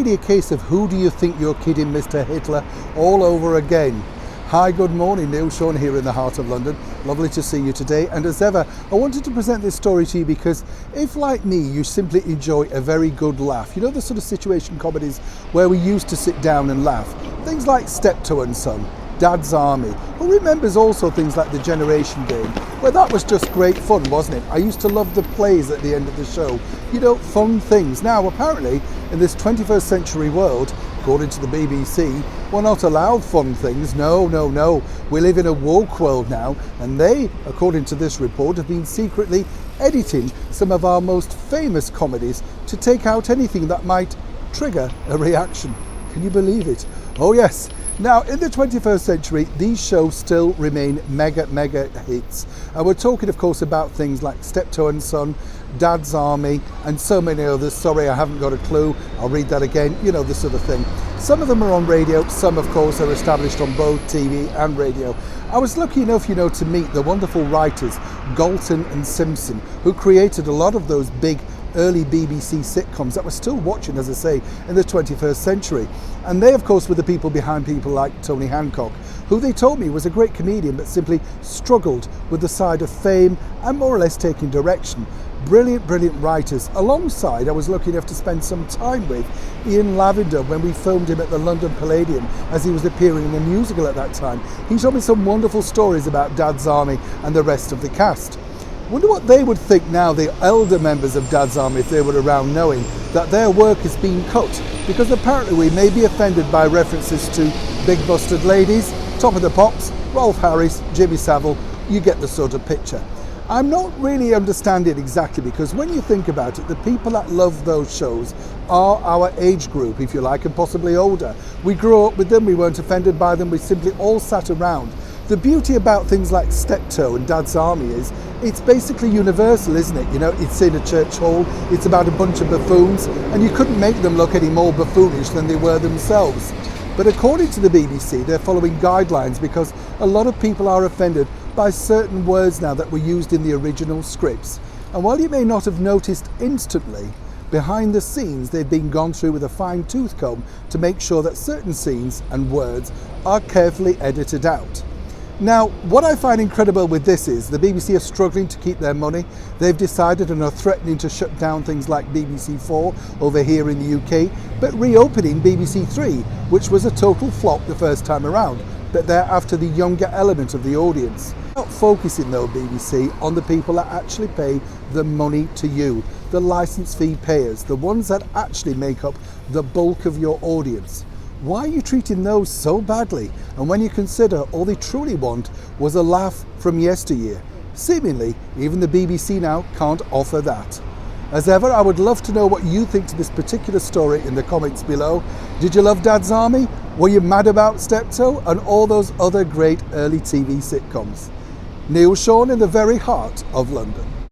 really a case of who do you think you're kidding, Mr. Hitler, all over again. Hi, good morning, Neil Sean here in the heart of London. Lovely to see you today. And as ever, I wanted to present this story to you because if, like me, you simply enjoy a very good laugh, you know the sort of situation comedies where we used to sit down and laugh, things like Steptoe and Son, Dad's Army, who remembers also things like The Generation Game, where that was just great fun, wasn't it? I used to love the plays at the end of the show, you know, fun things. Now, apparently, in this 21st century world, according to the BBC, we're not allowed fun things. No. We live in a woke world now, and they, according to this report, have been secretly editing some of our most famous comedies to take out anything that might trigger a reaction. Can you believe it? Oh yes. Now, in the 21st century, these shows still remain mega hits. And we're talking, of course, about things like Steptoe and Son, Dad's Army, and so many others. Sorry, I haven't got a clue. I'll read that again. You know, this sort of thing. Some of them are on radio. Some, of course, are established on both TV and radio. I was lucky enough, you know, to meet the wonderful writers, Galton and Simpson, who created a lot of those big early BBC sitcoms that we're still watching, as I say, in the 21st century. And they, of course, were the people behind people like Tony Hancock, who they told me was a great comedian but simply struggled with the side of fame and more or less taking direction. Brilliant writers. Alongside, I was lucky enough to spend some time with Ian Lavender when we filmed him at the London Palladium as he was appearing in a musical at that time. He told me some wonderful stories about Dad's Army and the rest of the cast. Wonder what they would think now, the elder members of Dad's Army, if they were around, knowing that their work is being cut, because apparently we may be offended by references to Big Busted Ladies, Top of the Pops, Rolf Harris, Jimmy Savile. You get the sort of picture. I'm not really understanding exactly, because when you think about it, the people that love those shows are our age group, if you like, and possibly older. We grew up with them, we weren't offended by them, we simply all sat around. The beauty about things like Steptoe and Dad's Army is it's basically universal, isn't it? You know, it's in a church hall, it's about a bunch of buffoons, and you couldn't make them look any more buffoonish than they were themselves. But according to the BBC, they're following guidelines because a lot of people are offended by certain words now that were used in the original scripts. And while you may not have noticed instantly, behind the scenes they've been gone through with a fine-tooth comb to make sure that certain scenes and words are carefully edited out. Now, what I find incredible with this is the BBC are struggling to keep their money. They've decided and are threatening to shut down things like BBC 4 over here in the UK, but reopening BBC 3, which was a total flop the first time around, but they're after the younger element of the audience. Not focusing though, BBC, on the people that actually pay the money to you, the licence fee payers, the ones that actually make up the bulk of your audience. Why are you treating those so badly? And when you consider all they truly want was a laugh from yesteryear, seemingly even the BBC now can't offer that. As ever, I would love to know what you think to this particular story in the comments below. Did you love Dad's Army? Were you mad about Steptoe and all those other great early TV sitcoms? Neil Sean in the very heart of London.